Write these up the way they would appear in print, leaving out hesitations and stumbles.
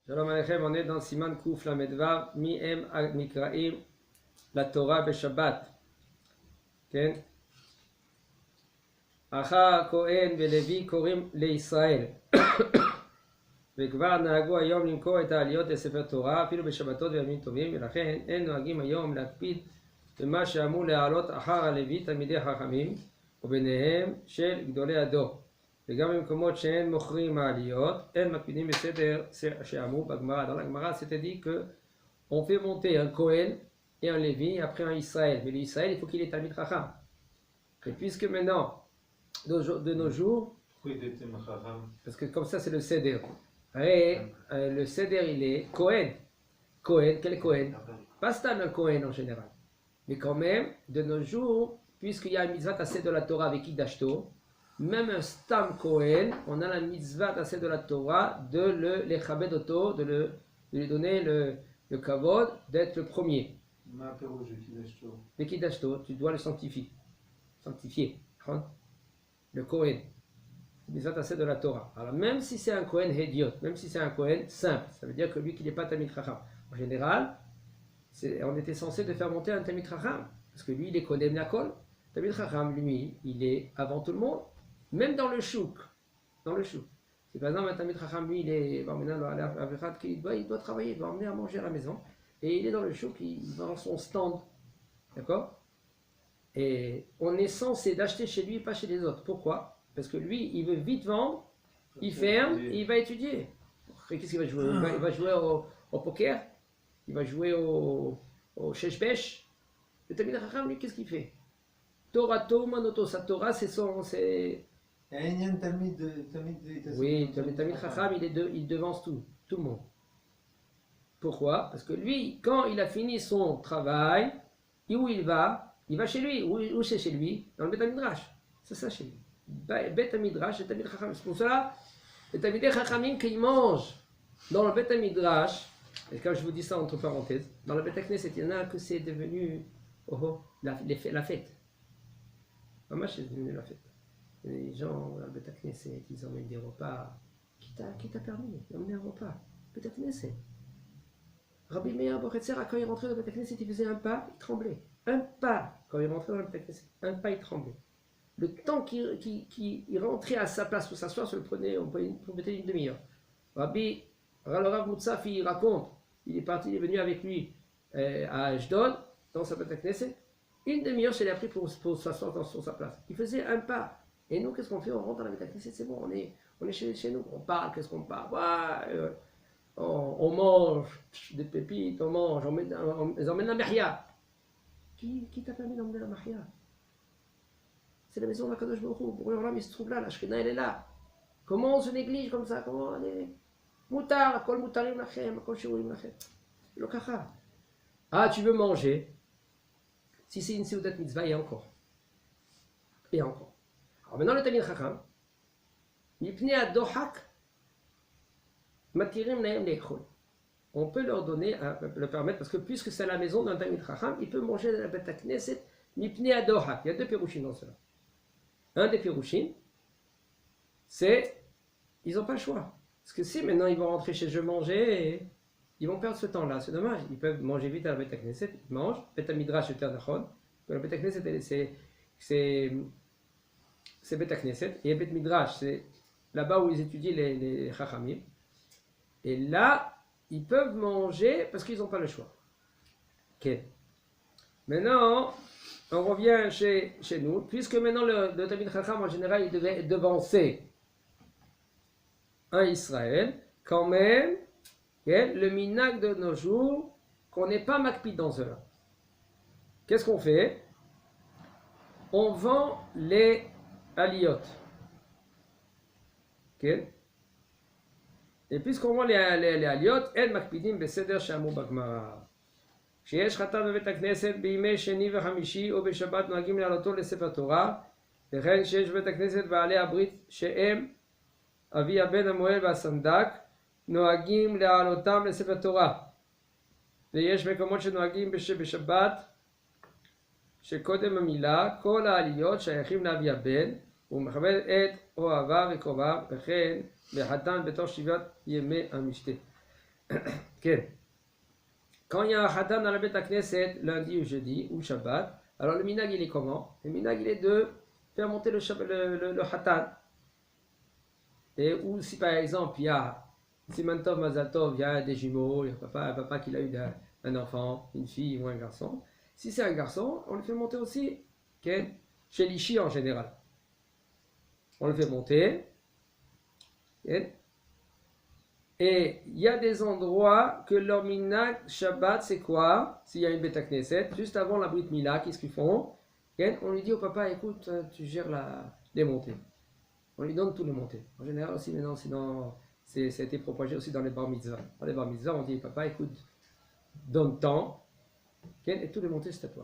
Shalom Aleichem, on est dans Siman Kouf Lamedvav, Mi'em Mikraim, la Torah Beshabbat. כן? אחר הכהן ולוי קוראים לישראל. וכבר נהגו היום למכור את העליות לספר תורה, אפילו בשבתות וימים טובים, ולכן אין נוהגים היום להקפיד במה שאמור להעלות אחר הלוי תלמידי חכמים, וביניהם של גדולי הדור. וגם במקומות שאין מוכרים העליות, אין מקפידים בסדר שאמרו בגמרא. Dans la Gemara, c'était dit que on fait monter un Kohen et un Lévi, après un Israël. Mais l'Israël, il faut qu'il ait Talmid Chacham. Et puisque maintenant, de nos jours, parce que comme ça c'est le Seder. Et le Seder, il est Kohen. Kohen, quel Kohen? Pas Stam un Kohen en général. Mais quand même, de nos jours, puisqu'il y a un mitzvah tassé de la Torah avec Idashto, même un Stam Kohen, on a la mitzvah tassé de la Torah de le lechabed oto, de lui donner le kavod, d'être le premier. Le Kidashto, tu dois le sanctifier. Le Kohen. Mitzvah tassé de la Torah. Alors même si c'est un Kohen Hediot, même si c'est un Kohen simple, ça veut dire que lui qui n'est pas Talmid Chacham. En général, on était censé de faire monter un Talmid Chacham, parce que lui il est Kodem Lakol. Talmid Chacham, lui, il est avant tout le monde, même dans le chouk. Dans le chouk. Si par exemple un Talmid Chacham, lui, il doit travailler, il doit emmener à manger à la maison, et il est dans le chouk, il va dans son stand. D'accord? Et on est censé d'acheter chez lui et pas chez les autres. Pourquoi? Parce que lui, il veut vite vendre, il ferme et il va étudier. Et qu'est-ce qu'il va jouer? Il va jouer au poker, il va jouer au sheshbesh. Le Talmid Chacham, lui, qu'est-ce qu'il fait? Torah Manoto, sa Torah, c'est son. Oui, Talmid Chacham, il devance tout le monde. Pourquoi? Parce que lui, quand il a fini son travail, où il va chez lui. Où c'est chez lui? Dans le Beth Midrash. C'est ça chez lui. Beth Midrash et Talmid Chacham. C'est pour cela, les Talmidei Chachamim qui mangent dans le Beth Midrash, et quand je vous dis ça entre parenthèses, dans le Beth Knesset, il y en a que c'est devenu la fête. Maman, c'est devenu la fête. Les gens dans le Beth Knesset, ils emmènent des repas. Qui t'a permis d'emmener un repas? Beth Knesset. Rabbi Meir Bochetzera, quand il rentrait dans le Beth Knesset, il faisait un pas, il tremblait. Un pas, quand il rentrait dans le Beth Knesset, un pas, il tremblait. Le temps qu'il rentrait à sa place pour s'asseoir, on mettait une demi-heure. Rabbi Rav Moutsaf, il raconte, il est venu avec lui à Ashdod, dans sa Beth Knesset. Une demi-heure, c'est appris pour s'asseoir sur sa place. Il faisait un pas. Et nous, qu'est-ce qu'on fait? On rentre dans la Beth Knesset, c'est bon, on est chez nous. On parle, qu'est-ce qu'on parle? On mange des pépites, on emmène la Mehia. Qui t'a permis d'emmener la Mehia? C'est la maison de la Kadosh Baruch Hu. Pour l'Olam, il se trouve là, la Shekhinah, elle est là. Comment on se néglige comme ça? Comment on est Moutar, Kol Moutarim Lachem, Kol Shirurim Lachem. Le kacha. Ah, tu veux manger? Si c'est une Seudat Mitzvah, et encore. Et encore. Alors maintenant, le Talmid Chacham, Mipnei Adohak, Matirim Naem Leichol. On peut leur donner, le permettre, parce que puisque c'est la maison d'un Talmid Chacham, il peut manger de la Beth Knesset, Mipnei Adohak. Il y a deux pérouchim dans cela. Un des pérouchim, c'est, ils n'ont pas le choix. Parce que si maintenant ils vont rentrer chez eux manger, ils vont perdre ce temps-là, c'est dommage. Ils peuvent manger vite à la Beth Knesset, ils mangent, Beth Midrash et Ternachon. La Beth Knesset, c'est Beth Knesset, et Beth Midrash, c'est là-bas où ils étudient les Chachamim. Et là, ils peuvent manger parce qu'ils n'ont pas le choix. Ok. Maintenant, on revient chez nous, puisque maintenant le Talmid Chacham en général il devait devancer un Israël, quand même, le minag de nos jours, qu'on n'est pas makpid dans cela. Qu'est-ce qu'on fait? On vend les aliyot. Okay? Et puisqu'on vend les aliyot, el makpidim beseder shamu bagmara. כשיש חתן בבית הכנסת בימי שני וחמישי או בשבת נוהגים להעלותו לספר תורה, וכן שיש בבית הכנסת בעלי הברית שהם אבי הבן המוהל והסנדק נוהגים להעלותם לספר תורה. ויש מקומות שנוהגים בשבת שקודם המילה כל העליות שייכים לאבי הבן הוא מכבד את אוהביו וקרוביו וכן בחתן בתוך 7 ימי המשתה. Ok. Quand il y a un Hatan dans la Beth Knesset, lundi ou jeudi, ou Shabbat, alors le minag il est comment? Le minag il est de faire monter le Hatan. Et ou si par exemple il y a Siman Tov, Mazal Tov, il y a des jumeaux, il y a un papa qui a eu un enfant, une fille ou un garçon. Si c'est un garçon, on le fait monter aussi. Okay? Chez l'Ishi en général. On le fait monter. Okay? Et il y a des endroits que leur minag Shabbat, c'est quoi? S'il y a une Beth Knesset, juste avant la Brit Mila, qu'est-ce qu'ils font? Okay? On lui dit au papa, écoute, tu gères les montées. On lui donne tout le montées. En général aussi, maintenant, sinon, ça a été propagé aussi dans les bar mitzvahs. Dans les bar mitzvahs, on dit, papa, écoute, donne temps, okay? Et tout le montées, c'est à toi.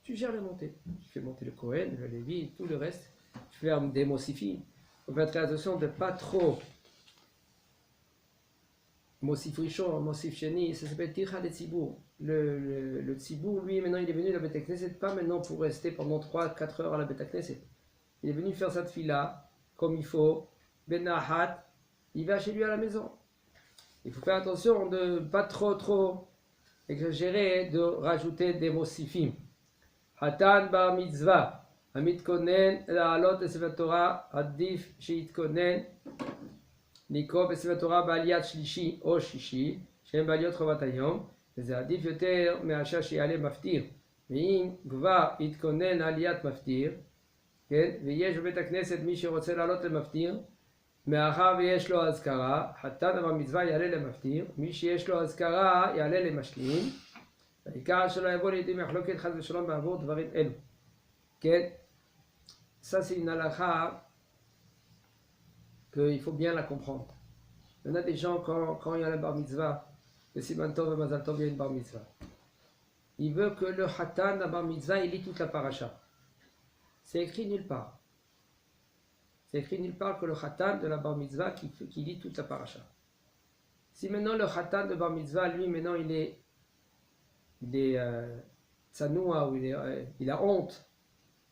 Tu gères les montées. Tu fais monter le Kohen, le Lévi, tout le reste. Tu fais des Mosifi. On fait très attention de ne pas trop. Mosif Rishon, Mosif Sheni, ça s'appelle Tirha de Tzibour. Le Tzibour, lui, maintenant, il est venu à la Beth Knesset, pas maintenant pour rester pendant 3-4 heures à la Beth Knesset. Il est venu faire sa tefila, comme il faut, Ben Nahat, il va chez lui à la maison. Il faut faire attention de ne pas trop exagérer, de rajouter des Mosifim. Hatan bar mitzvah, המתכונן לעלות לספר תורה, עדיף שיתכונן לקרוא בספר תורה בעליית שלישי או שישי, שהם בעליות חובת היום, וזה עדיף יותר מאשר שיעלה מפטיר. ואם כבר יתכונן עליית מפטיר, כן? ויש בבית הכנסת מי שרוצה לעלות למפטיר, מאחר ויש לו אזכרה, חתן בר מצווה יעלה למפטיר, מי שיש לו אזכרה יעלה למשלים, העיקר שלא יבוא לידי מחלוקת חס ושלום בעבור דברים אלו. כן? Ça c'est une halakha qu'il faut bien la comprendre. Il y en a des gens, quand il y a le bar mitzvah, le Siman Tov et Mazal Tov, il y a une bar mitzvah. Il veut que le Hatan, la bar mitzvah, il lit toute la paracha. C'est écrit nulle part. C'est écrit nulle part que le Hatan de la bar mitzvah qui lit toute la paracha. Si maintenant le Hatan de bar mitzvah, lui, maintenant il est tsanoua, ou il a honte,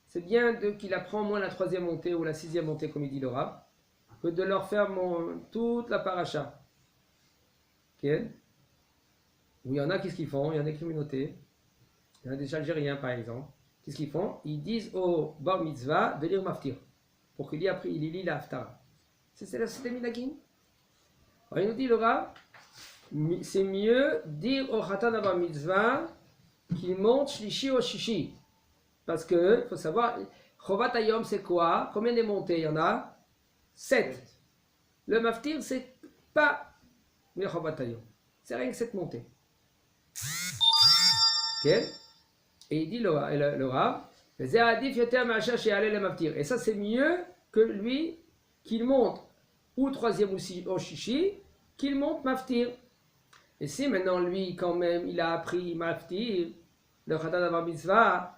c'est bien qu'il apprend au moins la 3e montée ou la 6e montée, comme il dit le Rav, que de leur faire toute la paracha. Okay? Où il y en a, qu'est-ce qu'ils font? Il y en a des communautés, il y en a des Algériens par exemple. Qu'est-ce qu'ils font? Ils disent au bar mitzvah de lire maftir, pour qu'il lit la haftara. C'est des minagim. Alors il nous dit le Rav, c'est mieux dire au Khatan bar mitzvah qu'il monte shlishi ou shishi. Parce que, il faut savoir, Chovat Hayom c'est quoi? Combien de montées il y en a? 7. Le maftir, c'est pas le Chovat Hayom. C'est rien que 7 montées. Ok? Et il dit le Rav, et ça c'est mieux que lui, qu'il monte ou 3e ou shishi, qu'il monte maftir. Et si maintenant lui, quand même, il a appris maftir, le Khatan bar mitzvah,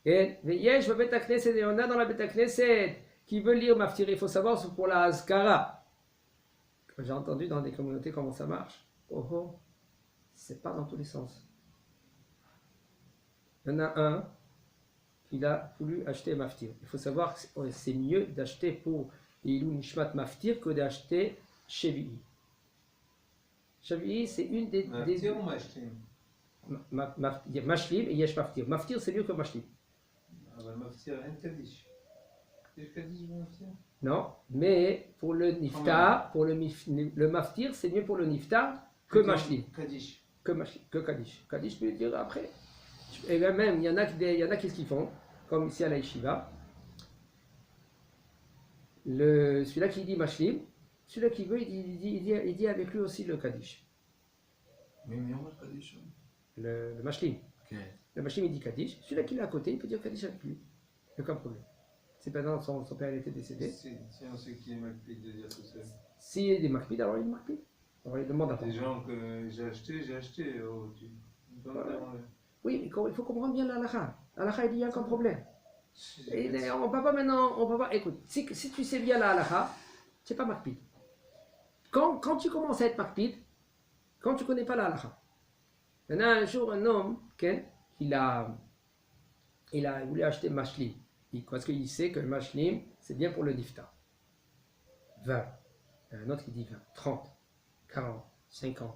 et Yesh va Beth Knesset, et on a dans la Beth Knesset qui veut lire maftir, il faut savoir c'est pour la Azkara. J'ai entendu dans des communautés comment ça marche. Oh, c'est pas dans tous les sens. Il y en a un qui a voulu acheter maftir. Il faut savoir que c'est mieux d'acheter pour Ilou Nishmat maftir que d'acheter Shevi'i. Shevi'i, c'est une des. Maftir ou Mashlim? Mashlim et Yesh maftir. Maftir, c'est mieux que Mashlim. Maftir, un Kaddish. Kaddish ou Maftir? Non, mais pour le niftar, pour le maftir, c'est mieux pour le niftar que Mashlim. Kaddish. Que Kaddish. Kaddish, je peux le dire après. Et même, il y en a qu'est-ce qu'ils font, comme ici à la Yeshiva. Celui-là qui dit Mashlim, celui-là qui veut, il dit avec lui aussi le Kaddish. Mais on va le Kaddish. Le Mashlim. Ok. Le Mashlim, il dit Kaddish. Celui-là qui est à côté, il peut dire Kaddish avec lui. Il n'y a aucun problème. C'est pendant son père était décédé. Si on sait qu'il est Makpid de dire tout seul. S'il y a des Makpid, alors il est Makpid. Alors il demande à Des gens que j'ai acheté. Oh, tu peux me demander. Oui, mais il faut comprendre bien l'halakha. L'halakha, il y a aucun problème. Et on ne peut pas maintenant, écoute, si tu sais bien la halakha, c'est pas Makpid. Quand tu commences à être Makpid, quand tu ne connais pas la halakha. Il y en a un jour un homme, il voulait acheter Mashlim. Parce qu'il sait que le Mashlim, c'est bien pour le niftar. 20. Il y a un autre qui dit 20, 30, 40, 50.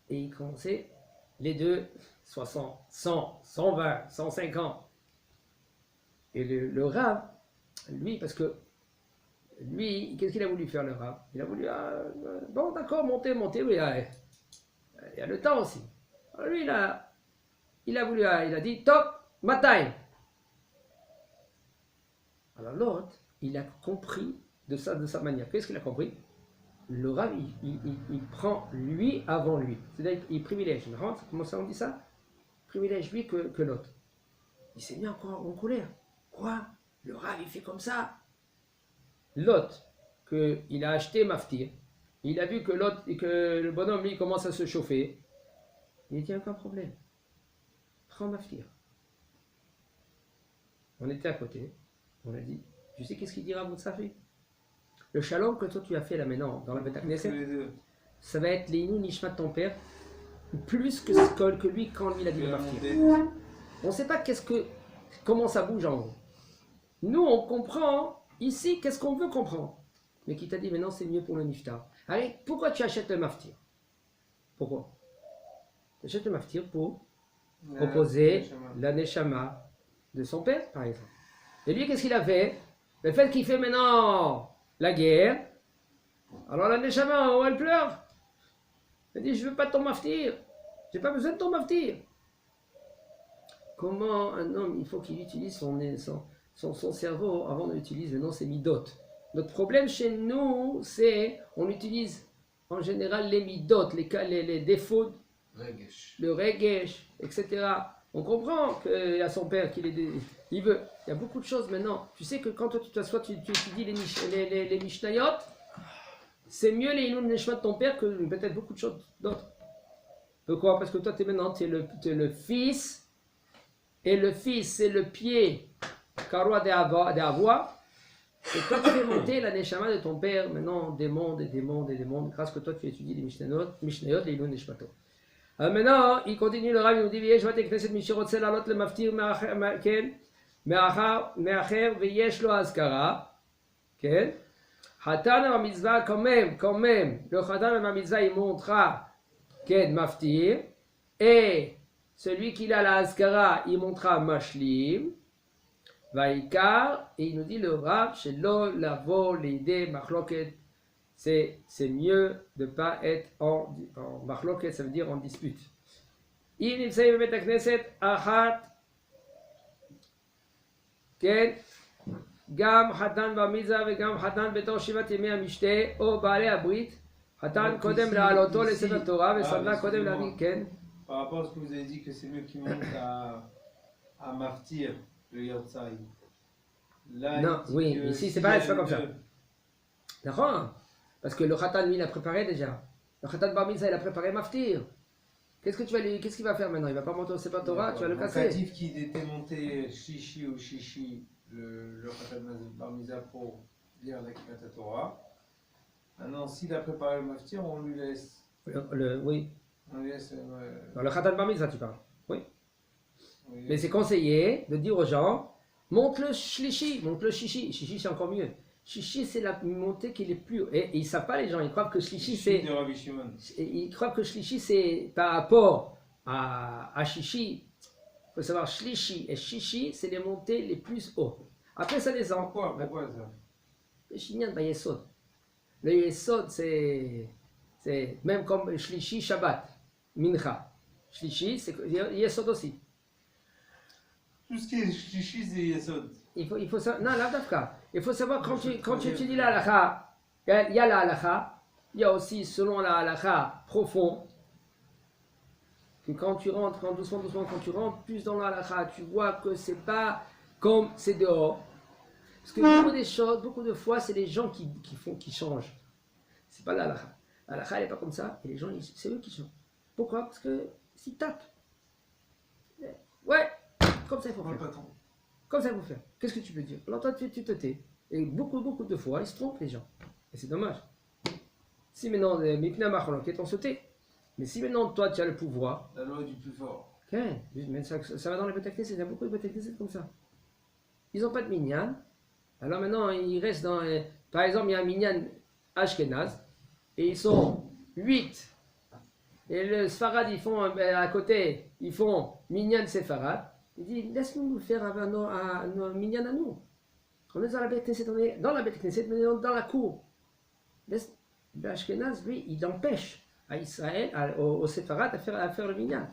Et ils commençaient, les deux, 60, 100, 120, 150. Et le Rav, lui, parce que lui, qu'est-ce qu'il a voulu faire le Rav? Il a voulu, bon d'accord, montez, oui, il y a le temps aussi. Alors lui, il a voulu, il a dit, top, matin. Alors l'autre, il a compris de sa manière. Qu'est-ce qu'il a compris? Le Rav, il prend lui avant lui. C'est-à-dire qu'il privilège. Comment ça on dit ça? Privilège lui que l'autre. Il s'est mis encore en colère. Quoi? Le Rav, il fait comme ça. L'autre, qu'il a acheté Maftir, il a vu que le bonhomme, lui, commence à se chauffer. Il dit, aucun problème. Prends Maftir. On était à côté. On a dit, tu sais qu'est-ce qu'il dira vous de ça fait? Le shalom que toi tu as fait là maintenant dans la Beth Knesset, ça va être les Inou Nishmat de ton père, plus que lui quand lui il a dit le Maftir. On ne sait pas comment ça bouge en haut. Nous on comprend ici qu'est-ce qu'on veut comprendre. Mais qui t'a dit maintenant c'est mieux pour le Niftar. Allez, pourquoi tu achètes le Maftir? Pourquoi? Tu achètes le Maftir pour opposer la Neshama de son père par exemple. Et lui qu'est-ce qu'il a fait? Le fait qu'il fait maintenant la guerre, alors la Neshama, elle pleure. Elle dit, je veux pas ton maftir. J'ai pas besoin de ton maftir. Comment un homme, il faut qu'il utilise son cerveau avant d'utiliser maintenant ses midot. Notre problème chez nous, c'est, on utilise en général les midot, les défauts, le regesh, etc. On comprend qu'il y a son père il veut. Il y a beaucoup de choses maintenant. Tu sais que quand toi tu t'assois, tu étudies les Mishnayot, c'est mieux les Ilun Neshmat de ton père que peut-être beaucoup de choses d'autres. Pourquoi? Parce que toi, tu es le fils, et le fils, c'est le pied, Karwa de Avoie, et toi, tu fais monter la Neshama de ton père, maintenant, des mondes et des mondes et des mondes, grâce que toi, tu étudies les Mishnayot, les Ilun Neshmatot. Alors maintenant, il continue, le Rav, il nous dit, je vais t'écouter Mishirotzel alot le maftir מאחר ויש לו אזכרה, כן? חתן במצווה quand même, le חתן במצווה il montrera, כן, מפטיר, et celui qui a la אזכרה il montrera משלים, והעיקר, et il nous dit le Rav, שלא לבוא לידי מחלוקת, c'est mieux de ne pas être en מחלוקת, ça veut dire en dispute. אם נמצאים בבית הכנסת אחת, כן, גם חתן בר מצווה וגם חתן בתור שבעת ימי המשתה או בעלי הברית, חתן קודם להעלותו לספר תורה וסדנה קודם להביא, כן. Par rapport à ce que vous avez dit que c'est mieux qu'il monte à Maftir, le Yortzai. Là, non, oui, ici c'est pas comme ça. D'accord? Parce que le Khatan, lui, il a préparé déjà. Le Khatan Bar Mitzvah, il a préparé Maftir. Qu'est-ce qu'il va faire maintenant? Il va pas monter au Sefer Torah, tu vas le casser. Le Khatif qui était monté Shishi ou Shishi, le Khatan Bar Mitzvah pour lire la Kivat Torah. Maintenant, s'il a préparé le Maftir, on lui laisse. Oui. On lui laisse. Dans le Khatan Bar Mitzvah, tu parles. Oui. Mais c'est conseillé de dire aux gens, monte le Shlishi, monte le Shishi. Shishi, c'est encore mieux. Shishi, c'est la montée qui est le plus. Et ils ne savent pas, les gens, ils croient que Shlishi, c'est. Ils croient que Shlishi, c'est par rapport à Shishi. Il faut savoir, Shlishi et Shishi, c'est les montées les plus hautes. Après, ça descend. Pourquoi ça? Le Shinyan, bah, Yesod. Le Yesod, c'est même comme Shlishi, Shabbat, Mincha. Shlishi, c'est Yesod aussi. Tout ce qui est Shishi, c'est Yesod. Il faut savoir, non, l'Avdafka. Il faut savoir, quand tu étudies la halakha, il y a la halakha, il y a aussi, selon la halakha profond, que quand tu rentres, doucement, quand tu rentres plus dans la halakha, tu vois que c'est pas comme c'est dehors. Parce que beaucoup des choses, beaucoup de fois, c'est les gens qui changent. C'est pas la halakha. La halakha, elle n'est pas comme ça, et les gens, c'est eux qui changent. Pourquoi? Parce que s'ils tapent, ouais, comme ça il faut faire. Comme ça il faut faire. Qu'est-ce que tu peux dire? Alors toi, tu te tais. Et beaucoup de fois, ils se trompent, les gens. Et c'est dommage. Si maintenant, on se tait. Mais si maintenant, toi, tu as le pouvoir. La loi du plus fort. Ok, mais ça va dans les Beth Knesset. Il y a beaucoup de Beth Knesset comme ça. Ils n'ont pas de minyan. Alors maintenant, ils restent dans. Par exemple, il y a un minyan Ashkenaz. Et ils sont 8 et le Sfarad, ils font à côté, ils font Minyan Sefarad. Il dit, laisse-nous faire un Minyan à nous. On est dans la Beth Knesset, on est dans la Beth Knesset, mais dans la cour. Le Ashkenaz, lui, il empêche à Israël, au Sefarad, à faire le Minyan.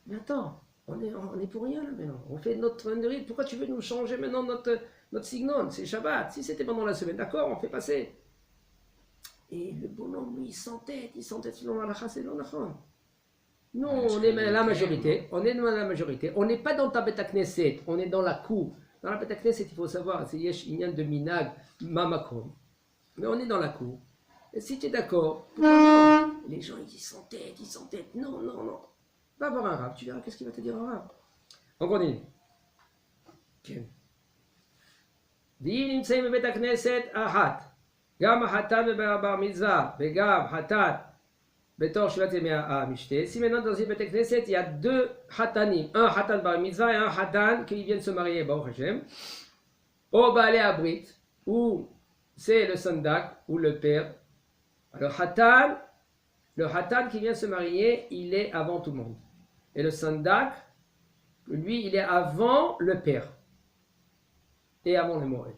Mais attends, on est pour rien là maintenant. On fait notre rite. Pourquoi tu veux nous changer maintenant notre signon? C'est Shabbat. Si c'était pendant la semaine, d'accord, on fait passer. Et le bonhomme, lui, il s'entête selon la halakha, c'est non. Nous, on est la majorité. On est dans la majorité. On n'est pas dans ta Beth Knesset, on est dans la cour. Dans la Beth Knesset, il faut savoir, c'est Yesh Inyan de Minag, Mamakom. Mais on est dans la cour. Et si tu es d'accord, pourquoi non? Les gens, ils s'entêtent. Non. Va voir un rab, tu verras qu'est-ce qu'il va te dire un rab. On continue. ואם נמצאים בבית הכנסת אחת, גם החתן בבר מצווה וגם חתן בתור שבעת ימי המשתה. Si maintenant dans une bête knesset il y a deux hatanim, un hatan bar mitzvah et un hatan qui viennent se marier, Baruch Hashem, au Baalei Abrit, ou c'est le sandak ou le père. Le hatan qui vient se marier, il est avant tout le monde. Et le sandak, lui, il est avant le père. Et avant le Moed.